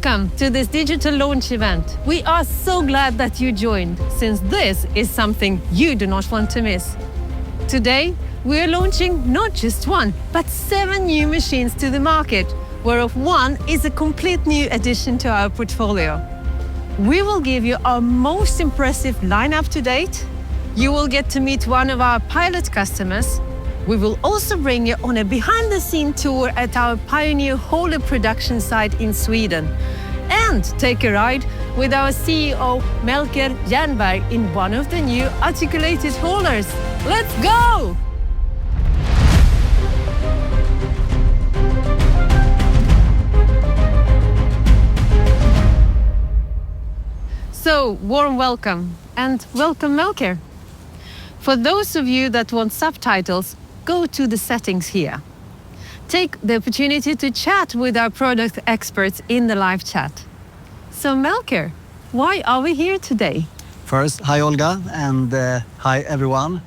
Welcome to this digital launch event. We are so glad that you joined, since this is something you do not want to miss. Today, we are launching not just one, but 7 new machines to the market, whereof one is a complete new addition to our portfolio. We will give you our most impressive lineup to date. You will get to meet one of our pilot customers. We will also bring you on a behind-the-scenes tour at our pioneer hauler production site in Sweden and take a ride with our CEO Melker Jernberg in one of the new articulated haulers. Let's go! So, warm welcome, and welcome Melker. For those of you that want subtitles, go to the settings here. Take the opportunity to chat with our product experts in the live chat. So Melker, why are we here today? First, hi Olga, and hi everyone.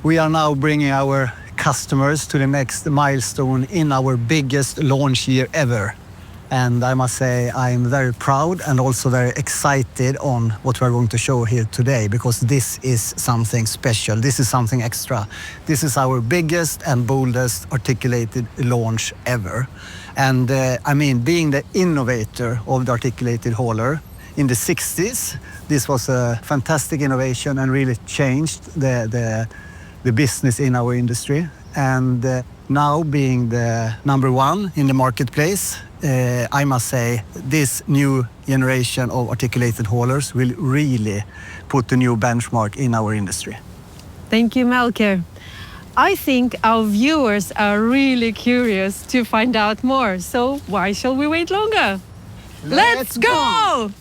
We are now bringing our customers to the next milestone in our biggest launch year ever. And I must say I'm very proud and also very excited on what we're going to show here today, because this is something special. This is something extra. This is our biggest and boldest articulated launch ever. And I mean, being the innovator of the articulated hauler in the 60s, this was a fantastic innovation and really changed the business in our industry. And now being the #1 in the marketplace, I must say this new generation of articulated haulers will really put a new benchmark in our industry. Thank you, Melker. I think our viewers are really curious to find out more, so why shall we wait longer? Let's go!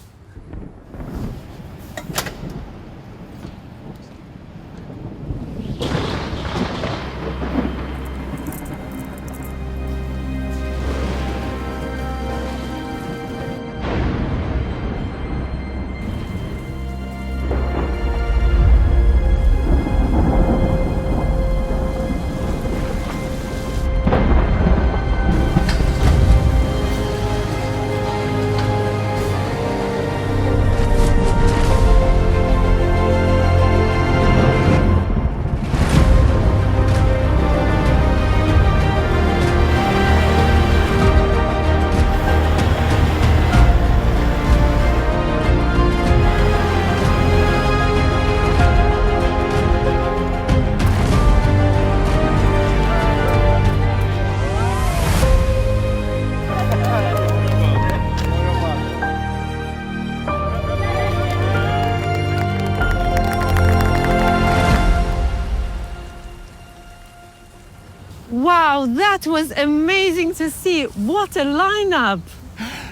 Wow, that was amazing to see. What a lineup!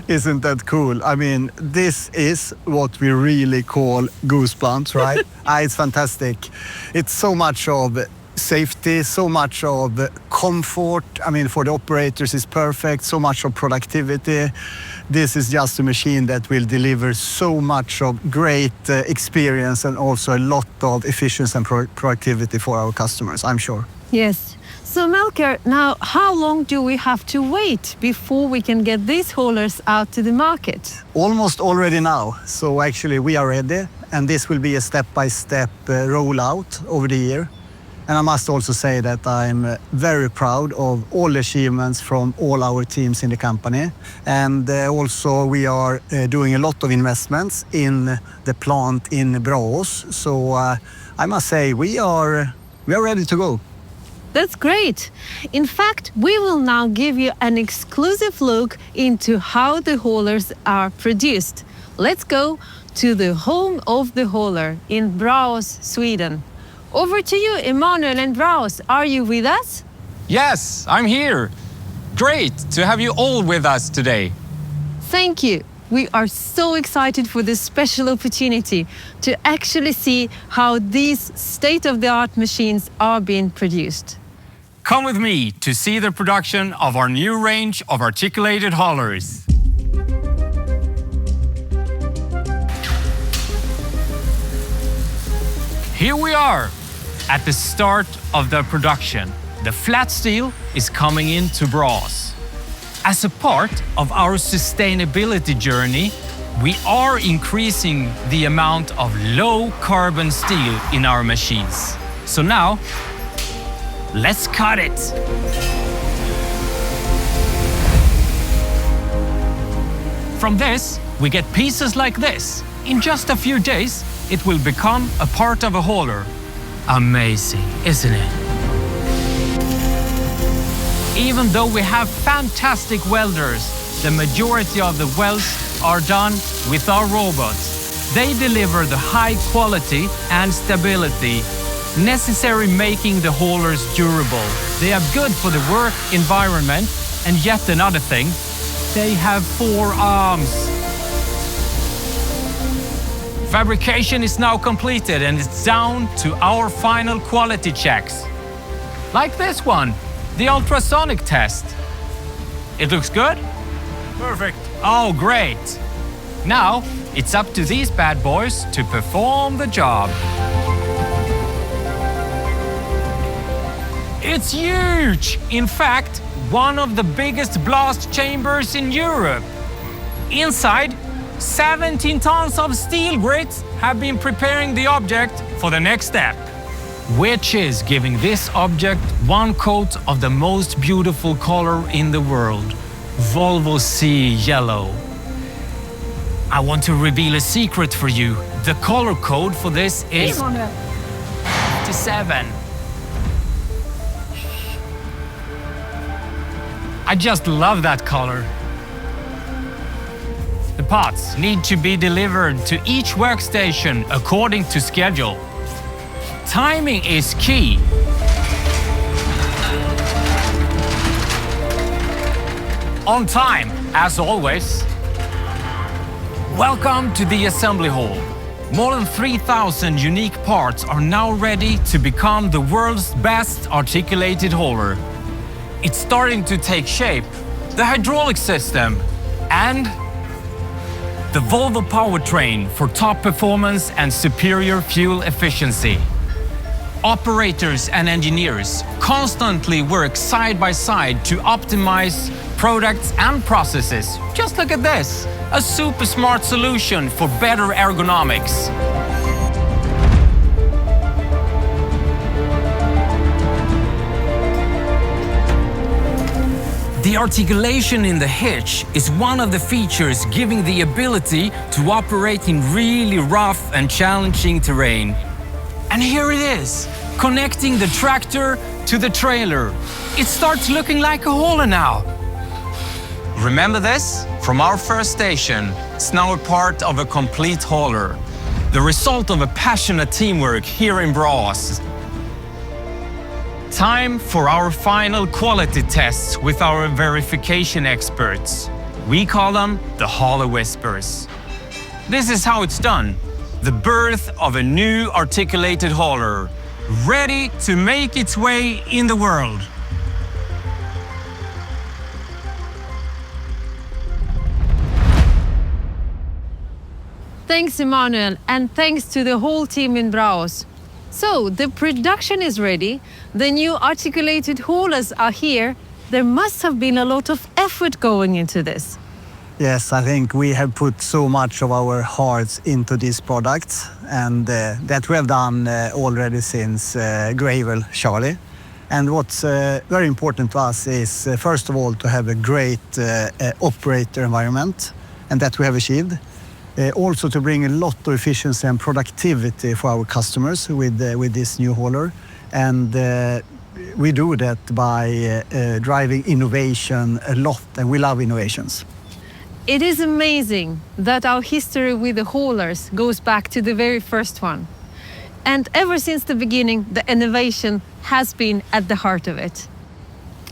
Isn't that cool? I mean, this is what we really call goosebumps, right? It's fantastic. It's so much of safety, so much of comfort. I mean, for the operators it's perfect, so much of productivity. This is just a machine that will deliver so much of great experience and also a lot of efficiency and productivity for our customers, I'm sure. Yes. So Melker, now how long do we have to wait before we can get these haulers out to the market? Almost already now. So actually we are ready, and this will be a step-by-step rollout over the year. And I must also say that I'm very proud of all the achievements from all our teams in the company. And also we are doing a lot of investments in the plant in Braås. So I must say we are ready to go. That's great. In fact, we will now give you an exclusive look into how the haulers are produced. Let's go to the home of the hauler in Braås, Sweden. Over to you, Emanuel and Braås. Are you with us? Yes, I'm here. Great to have you all with us today. Thank you. We are so excited for this special opportunity to actually see how these state-of-the-art machines are being produced. Come with me to see the production of our new range of articulated haulers. Here we are at the start of the production. The flat steel is coming into Braås. As a part of our sustainability journey, we are increasing the amount of low-carbon steel in our machines. So now, let's cut it. From this, we get pieces like this. In just a few days, it will become a part of a hauler. Amazing, isn't it? Even though we have fantastic welders, the majority of the welds are done with our robots. They deliver the high quality and stability necessary, making the haulers durable. They are good for the work environment, and yet another thing, they have 4 arms. Fabrication is now completed and it's down to our final quality checks. Like this one, the ultrasonic test. It looks good? Perfect. Oh, great. Now, it's up to these bad boys to perform the job. It's huge! In fact, one of the biggest blast chambers in Europe. Inside, 17 tons of steel grids have been preparing the object for the next step, which is giving this object one coat of the most beautiful color in the world, Volvo C Yellow. I want to reveal a secret for you. The color code for this is 57. I just love that color. The parts need to be delivered to each workstation according to schedule. Timing is key. On time, as always. Welcome to the assembly hall. More than 3,000 unique parts are now ready to become the world's best articulated hauler. It's starting to take shape, the hydraulic system, and the Volvo powertrain for top performance and superior fuel efficiency. Operators and engineers constantly work side by side to optimize products and processes. Just look at this, a super smart solution for better ergonomics. The articulation in the hitch is one of the features giving the ability to operate in really rough and challenging terrain. And here it is, connecting the tractor to the trailer. It starts looking like a hauler now. Remember this? From our first station, it's now a part of a complete hauler. The result of a passionate teamwork here in Braås. Time for our final quality tests with our verification experts. We call them the Hauler Whispers. This is how it's done. The birth of a new articulated hauler, ready to make its way in the world. Thanks, Emanuel, and thanks to the whole team in Braås. So, the production is ready, the new articulated haulers are here. There must have been a lot of effort going into this. Yes, I think we have put so much of our hearts into this product, and that we have done already since Gravel Charlie. And what's very important to us is, first of all, to have a great operator environment, and that we have achieved. Also to bring a lot of efficiency and productivity for our customers with this new hauler. And we do that by driving innovation a lot, and we love innovations. It is amazing that our history with the haulers goes back to the very first one. And ever since the beginning, the innovation has been at the heart of it.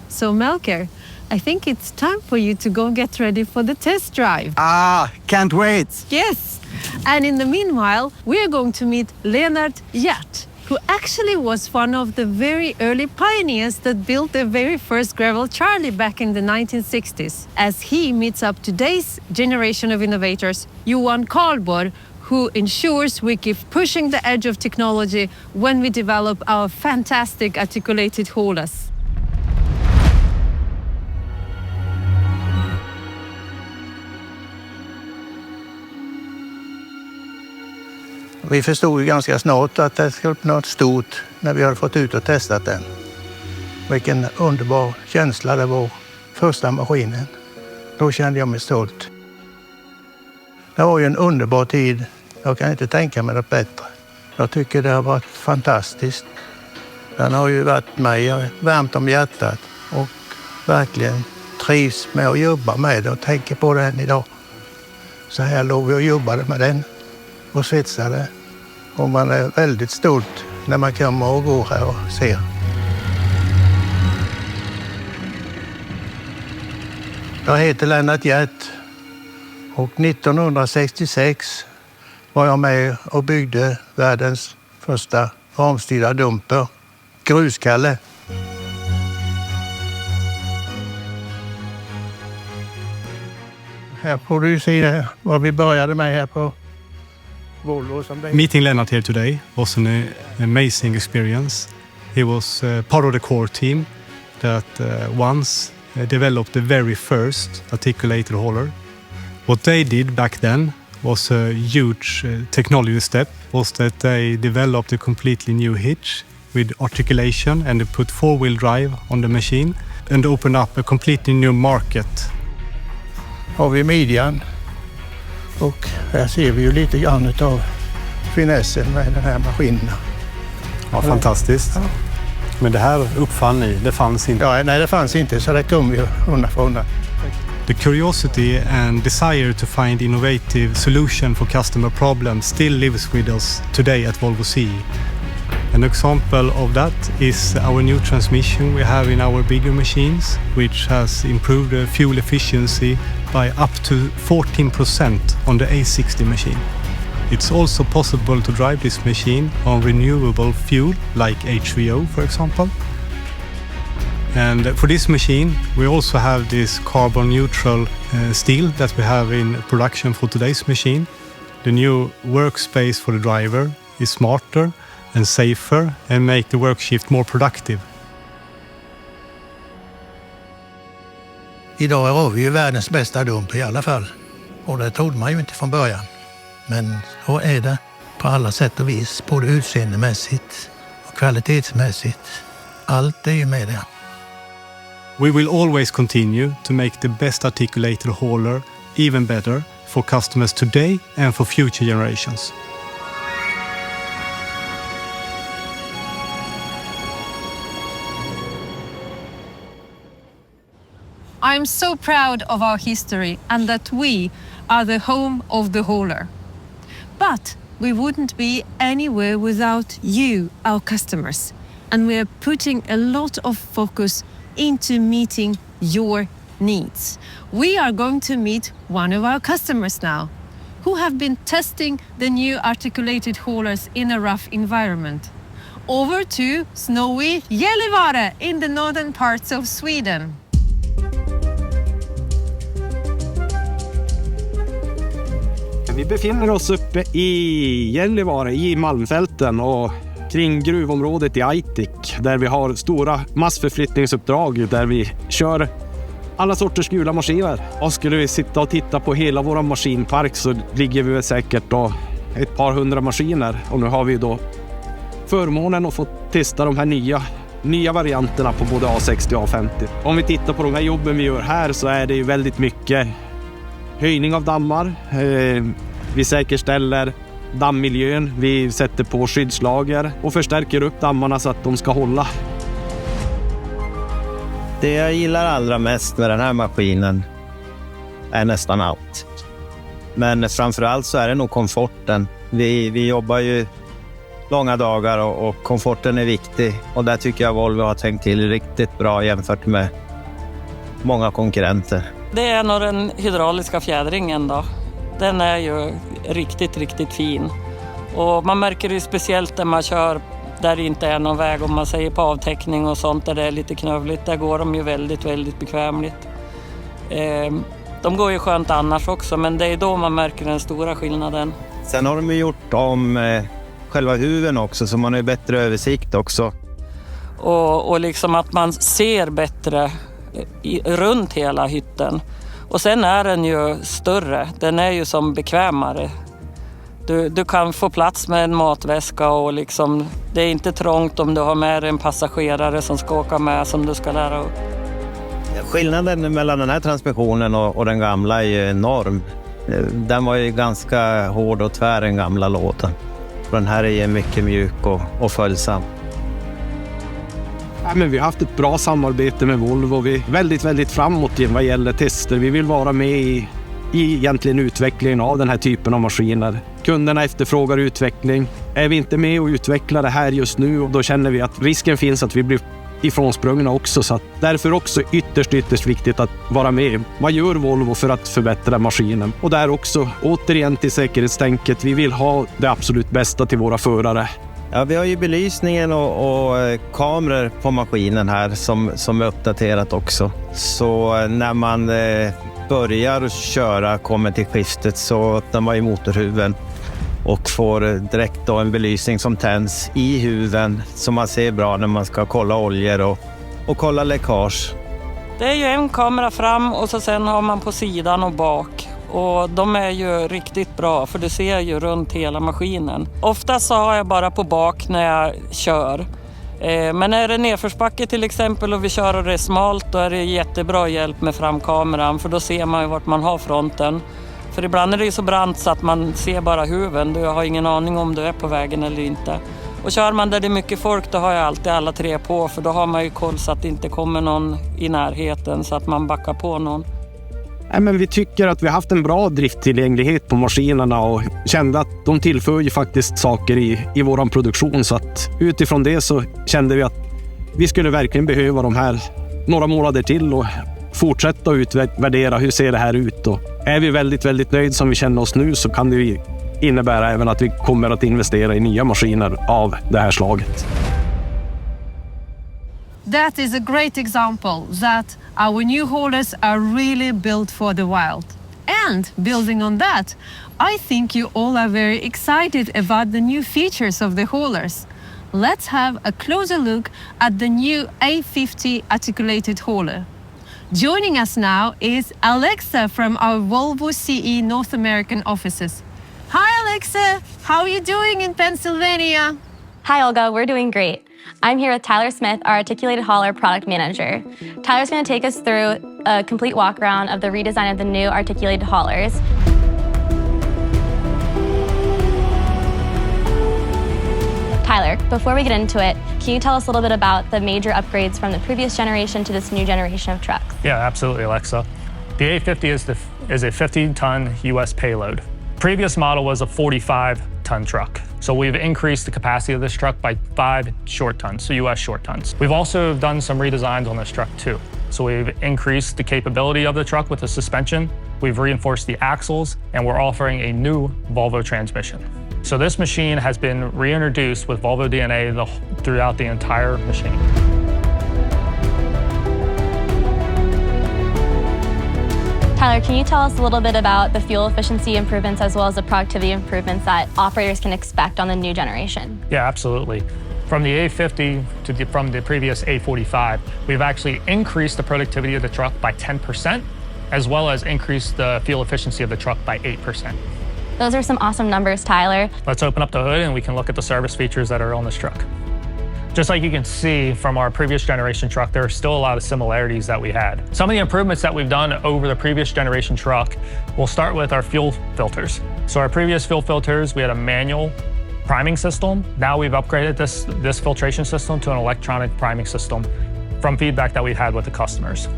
So Melker, I think it's time for you to go and get ready for the test drive. Ah, can't wait! Yes, and in the meanwhile, we are going to meet Lennart Hjert, who actually was one of the very early pioneers that built the very first Gravel Charlie back in the 1960s, as he meets up today's generation of innovators, Johan Karlborg, who ensures we keep pushing the edge of technology when we develop our fantastic articulated haulers. Vi förstod ju ganska snart att det skulle bli något stort när vi hade fått ut och testat den. Vilken underbar känsla det var, första maskinen. Då kände jag mig stolt. Det var ju en underbar tid. Jag kan inte tänka mig något bättre. Jag tycker det har varit fantastiskt. Den har ju varit mig varmt om hjärtat och verkligen trivs med att jobba med det och tänker på den idag. Så här låg vi och jobbade med den och svetsade. Och man är väldigt stolt när man kommer och går här och ser. Jag heter Lennart Hjert och 1966 var jag med och byggde världens första ramstyrda dumper, Gruskalle. Här får du se vad vi började med här på Volvo. Meeting Lennart here today was an amazing experience. He was part of the core team that once developed the very first articulated hauler. What they did back then was a huge technology step, was that they developed a completely new hitch with articulation and they put four-wheel drive on the machine and opened up a completely new market. Har vi midjan och här ser vi ju lite grann av finessen med den här maskinen. Ja, fantastiskt. Ja. Men det här uppfann ni, det fanns inte? Ja, nej, det fanns inte, så det kom ju undan för undan. The curiosity and desire to find innovative solution for customer problems still lives with us today at Volvo CE. An example of that is our new transmission we have in our bigger machines, which has improved the fuel efficiency by up to 14% on the A60 machine. It's also possible to drive this machine on renewable fuel like HVO, for example. And for this machine, we also have this carbon neutral steel that we have in production for today's machine. The new workspace for the driver is smarter and safer and make the work shift more productive. Idag har vi ju världens bästa dumper i alla fall. Och det trodde man ju inte från början. Men så är det på alla sätt och vis, både utseendemässigt och kvalitetsmässigt. Allt är ju med det. We will always continue to make the best articulated hauler even better for customers today and for future generations. I'm so proud of our history and that we are the home of the hauler. But we wouldn't be anywhere without you, our customers. And we are putting a lot of focus into meeting your needs. We are going to meet one of our customers now, who have been testing the new articulated haulers in a rough environment. Over to snowy Gällivare in the northern parts of Sweden. Vi befinner oss uppe i Gällivare i Malmfälten och kring gruvområdet i Aitik där vi har stora massförflyttningsuppdrag där vi kör alla sorters gula maskiner. Och skulle vi sitta och titta på hela vår maskinpark så ligger vi säkert då ett par hundra maskiner. Och nu har vi då förmånen att få testa de här nya varianterna på både A60 och A50. Om vi tittar på de här jobben vi gör här så är det ju väldigt mycket höjning av dammar. Vi säkerställer dammmiljön, vi sätter på skyddslager och förstärker upp dammarna så att de ska hålla. Det jag gillar allra mest med den här maskinen är nästan allt. Men framförallt så är det nog komforten. Vi jobbar ju långa dagar och komforten är viktig. Och där tycker jag Volvo har tänkt till riktigt bra jämfört med många konkurrenter. Det är nog den hydrauliska fjädringen då. Den är ju riktigt, riktigt fin. Och man märker det speciellt när man kör där det inte är någon väg, om man säger på avtäckning och sånt där det är lite knövligt. Där går de ju väldigt, väldigt bekvämligt. De går ju skönt annars också, men det är då man märker den stora skillnaden. Sen har de ju gjort om själva huven också, så man har ju bättre översikt också. Och liksom att man ser bättre runt hela hytten. Och sen är den ju större, den är ju som bekvämare. Du kan få plats med en matväska och liksom, det är inte trångt om du har med en passagerare som ska åka med som du ska lära upp. Skillnaden mellan den här transmissionen och den gamla är ju enorm. Den var ju ganska hård och tvär, den gamla låten. Den här är ju mycket mjuk och följsam. Ja, men vi har haft ett bra samarbete med Volvo. Vi är väldigt, väldigt framåt vad gäller tester. Vi vill vara med i egentligen utvecklingen av den här typen av maskiner. Kunderna efterfrågar utveckling. Är vi inte med och utvecklar det här just nu, och då känner vi att risken finns att vi blir ifrånsprungna också. Så att därför också ytterst viktigt att vara med. Vad gör Volvo för att förbättra maskinen? Och där också återigen till säkerhetstänket. Vi vill ha det absolut bästa till våra förare. Ja, vi har ju belysningen och kameror på maskinen här som är uppdaterat också. Så när man börjar köra, kommer till skiftet, så öppnar man ju motorhuven och får direkt då en belysning som tänds i huven så man ser bra när man ska kolla oljor och kolla läckage. Det är ju en kamera fram och så sen har man på sidan och bak. Och de är ju riktigt bra för du ser ju runt hela maskinen. Oftast så har jag bara på bak när jag kör. Men är det nedförsbacke till exempel och vi kör och det är smalt, då är det jättebra hjälp med framkameran för då ser man ju vart man har fronten. För ibland är det ju så brant så att man ser bara huven. Du har ingen aning om du är på vägen eller inte. Och kör man där det är mycket folk, då har jag alltid alla tre på. För då har man ju koll så att det inte kommer någon i närheten så att man backar på någon. Nej, men vi tycker att vi har haft en bra drifttillgänglighet på maskinerna och kände att de tillför ju faktiskt saker i vår produktion. Så att utifrån det så kände vi att vi skulle verkligen behöva de här några månader till och fortsätta att utvärdera hur ser det här ut. Och är vi väldigt nöjd som vi känner oss nu, så kan det innebära även att vi kommer att investera i nya maskiner av det här slaget. That is a great example that our new haulers are really built for the wild. And building on that, I think you all are very excited about the new features of the haulers. Let's have a closer look at the new A50 articulated hauler. Joining us now is Alexa from our Volvo CE North American offices. Hi Alexa, how are you doing in Pennsylvania? Hi Olga, we're doing great. I'm here with Tyler Smith, our articulated hauler product manager. Tyler's going to take us through a complete walk around of the redesign of the new articulated haulers. Tyler, before we get into it, can you tell us a little bit about the major upgrades from the previous generation to this new generation of trucks? Yeah, absolutely, Alexa. The A50 is a 15-ton U.S. payload. Previous model was a 45-ton truck. So we've increased the capacity of this truck by 5 short tons, so U.S. short tons. We've also done some redesigns on this truck too. So we've increased the capability of the truck with the suspension, we've reinforced the axles, and we're offering a new Volvo transmission. So this machine has been reintroduced with Volvo DNA throughout the entire machine. Tyler, can you tell us a little bit about the fuel efficiency improvements as well as the productivity improvements that operators can expect on the new generation? Yeah, absolutely. From the A50 from the previous A45, we've actually increased the productivity of the truck by 10%, as well as increased the fuel efficiency of the truck by 8%. Those are some awesome numbers, Tyler. Let's open up the hood and we can look at the service features that are on this truck. Just like you can see from our previous generation truck, there are still a lot of similarities that we had. Some of the improvements that we've done over the previous generation truck, we'll start with our fuel filters. So our previous fuel filters, we had a manual priming system. Now we've upgraded this filtration system to an electronic priming system from feedback that we've had with the customers.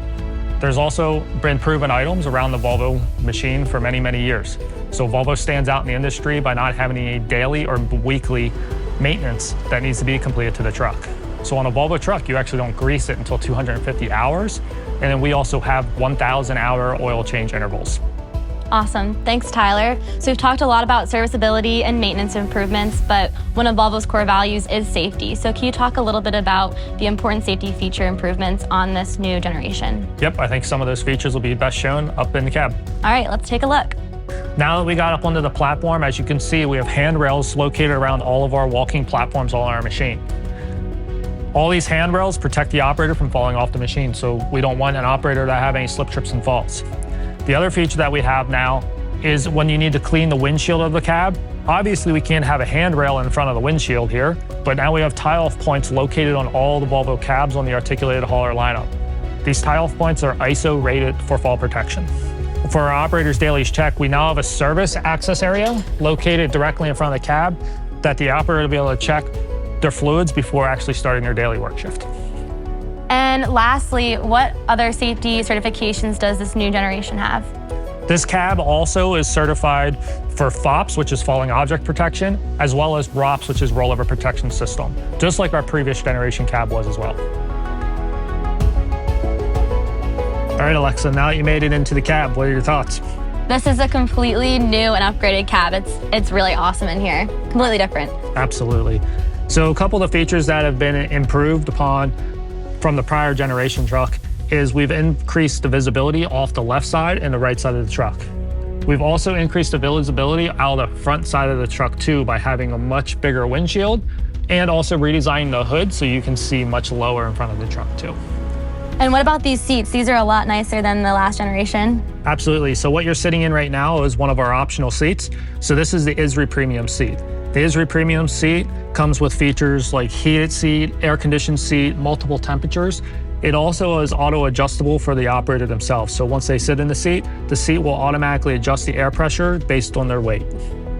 There's also been proven items around the Volvo machine for many, many years. So Volvo stands out in the industry by not having a daily or weekly maintenance that needs to be completed to the truck. So on a Volvo truck, you actually don't grease it until 250 hours. And then we also have 1,000-hour oil change intervals. Awesome. Thanks, Tyler. So we've talked a lot about serviceability and maintenance improvements, but one of Volvo's core values is safety. So can you talk a little bit about the important safety feature improvements on this new generation? Yep, I think some of those features will be best shown up in the cab. All right, let's take a look. Now that we got up onto the platform, as you can see, we have handrails located around all of our walking platforms on our machine. All these handrails protect the operator from falling off the machine, so we don't want an operator to have any slip, trips, and falls. The other feature that we have now is when you need to clean the windshield of the cab, Obviously, we can't have a handrail in front of the windshield here, but now we have tie-off points located on all the Volvo cabs on the articulated hauler lineup. These tie-off points are ISO rated for fall protection. For our operators' daily check, we now have a service access area located directly in front of the cab that the operator will be able to check their fluids before actually starting their daily work shift. And lastly, what other safety certifications does this new generation have? This cab also is certified for FOPS, which is falling object protection, as well as ROPS, which is rollover protection system, just like our previous generation cab was as well. All right, Alexa, now that you made it into the cab, what are your thoughts? This is a completely new and upgraded cab. It's really awesome in here, completely different. Absolutely. So a couple of the features that have been improved upon from the prior generation truck is we've increased the visibility off the left side and the right side of the truck. We've also increased the visibility out of the front side of the truck too by having a much bigger windshield and also redesigning the hood so you can see much lower in front of the truck too. And what about these seats? These are a lot nicer than the last generation. Absolutely. So what you're sitting in right now is one of our optional seats. So this is the Esri Premium seat. The Esri Premium seat comes with features like heated seat, air-conditioned seat, multiple temperatures. It also is auto-adjustable for the operator themselves. So once they sit in the seat will automatically adjust the air pressure based on their weight.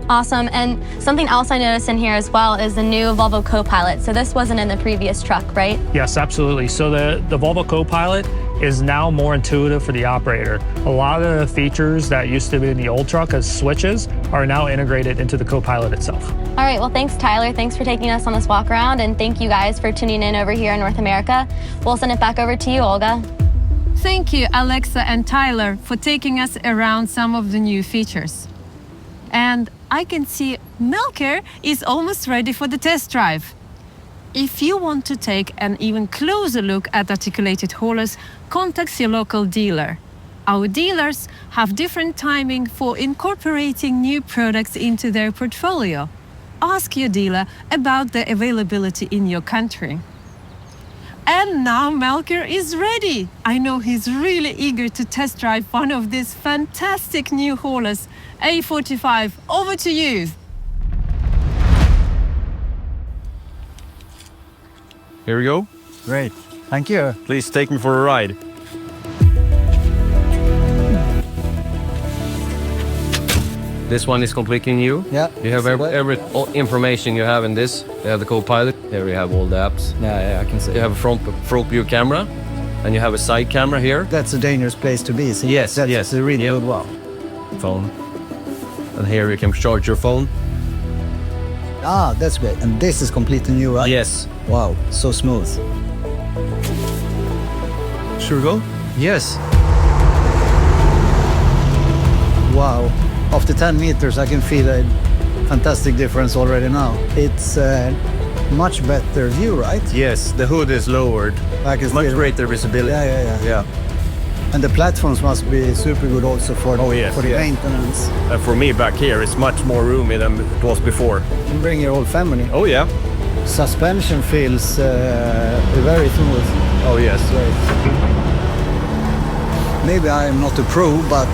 Awesome. And something else I noticed in here as well is the new Volvo Co-Pilot. So this wasn't in the previous truck, right? Yes, absolutely. So the Volvo Co-Pilot is now more intuitive for the operator. A lot of the features that used to be in the old truck as switches are now integrated into the Co-Pilot itself. All right, well, thanks, Tyler. Thanks for taking us on this walk around, and thank you guys for tuning in over here in North America. We'll send it back over to you, Olga. Thank you, Alexa and Tyler, for taking us around some of the new features. And I can see Melker is almost ready for the test drive. If you want to take an even closer look at articulated haulers, contact your local dealer. Our dealers have different timing for incorporating new products into their portfolio. Ask your dealer about the availability in your country. And now Melker is ready. I know he's really eager to test drive one of these fantastic new haulers. A45, over to you. Here we go. Great. Thank you. Please take me for a ride. This one is completely new. Yeah. You have every all information you have in this. You have the Co-Pilot. Here we have all the apps. Yeah, I can see. You have a front view camera, and you have a side camera here. That's a dangerous place to be. So Yes, that's yes. a really good one. Phone. And here you can charge your phone. Ah, that's great. And this is completely new, right? Yes. Wow, so smooth. Should we go? Yes. Wow. After 10 meters, I can feel a fantastic difference already now. It's a much better view, right? Yes, the hood is lowered. Like it's Much greater visibility. Yeah. And the platforms must be super good also for, yes, for the yes. maintenance. And for me back here, it's much more roomy than it was before. You can bring your whole family. Oh yeah. Suspension feels very smooth. Oh yes. Maybe I am not a pro, but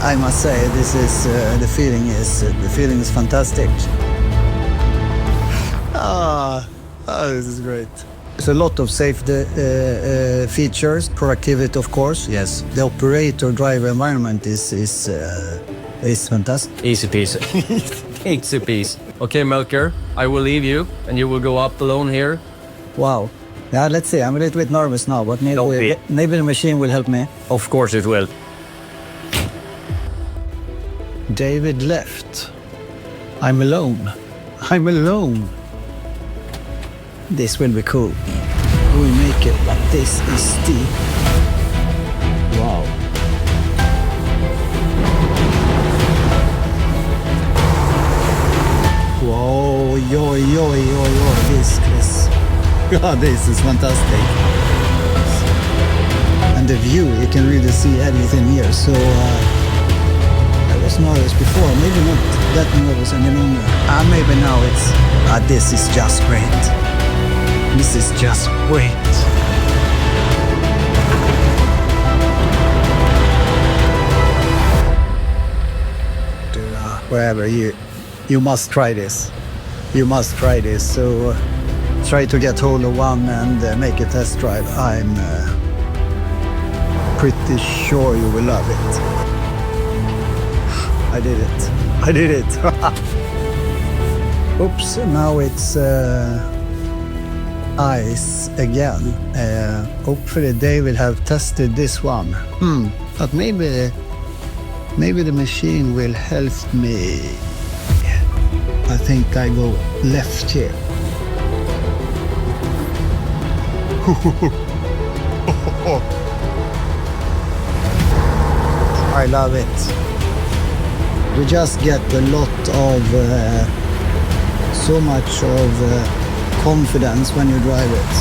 I must say this is the feeling is fantastic. This is great. There's a lot of safety features, productivity, of course. Yes. The operator driver environment is fantastic. Easy peasy. Easy peasy. Okay, Melker, I will leave you, and you will go up alone here. Wow. Yeah, let's see. I'm a little bit nervous now, but maybe the machine will help me. Of course it will. David left. I'm alone. I'm alone. This will be cool. We make it, but this is steep. Wow. Whoa, this is fantastic. And the view, you can really see everything here. So I was nervous before, maybe not that nervous any longer. Maybe now it's, this is just great. This is just great. Wherever you You must try this. You must try this. So try to get hold of one and make a test drive. I'm pretty sure you will love it. I did it. I did it. Oops, now it's ice again. Hopefully they will have tested this one. But maybe the machine will help me. I think I go left here. I love it. We just get a lot of, so much of confidence when you drive it.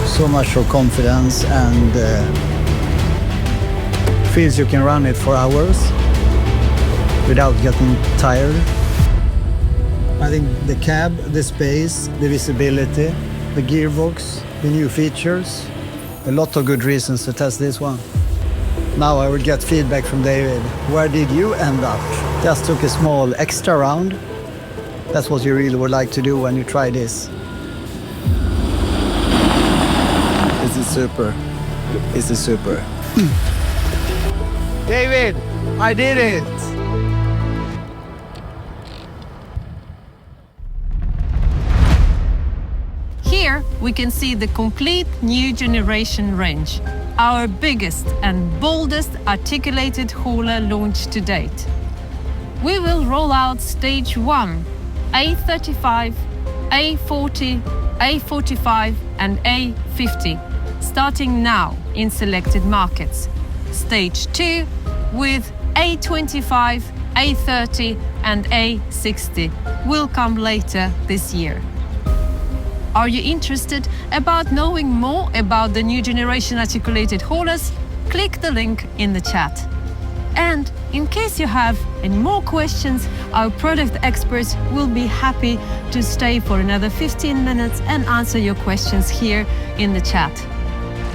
So much of confidence, and feels you can run it for hours without getting tired. I think the cab, the space, the visibility, the gearbox, the new features, a lot of good reasons to test this one. Now I will get feedback from David. Where did you end up? Just took a small extra round. That's what you really would like to do when you try this. This is super. This is super. David, I did it! Here we can see the complete new generation range, our biggest and boldest articulated hauler launch to date. We will roll out stage 1, A35, A40, A45 and A50, starting now in selected markets. Stage 2 with A25, A30 and A60 will come later this year. Are you interested about knowing more about the new generation articulated haulers? Click the link in the chat. And in case you have any more questions, our product experts will be happy to stay for another 15 minutes and answer your questions here in the chat.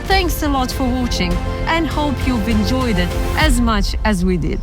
Thanks a lot for watching and hope you've enjoyed it as much as we did.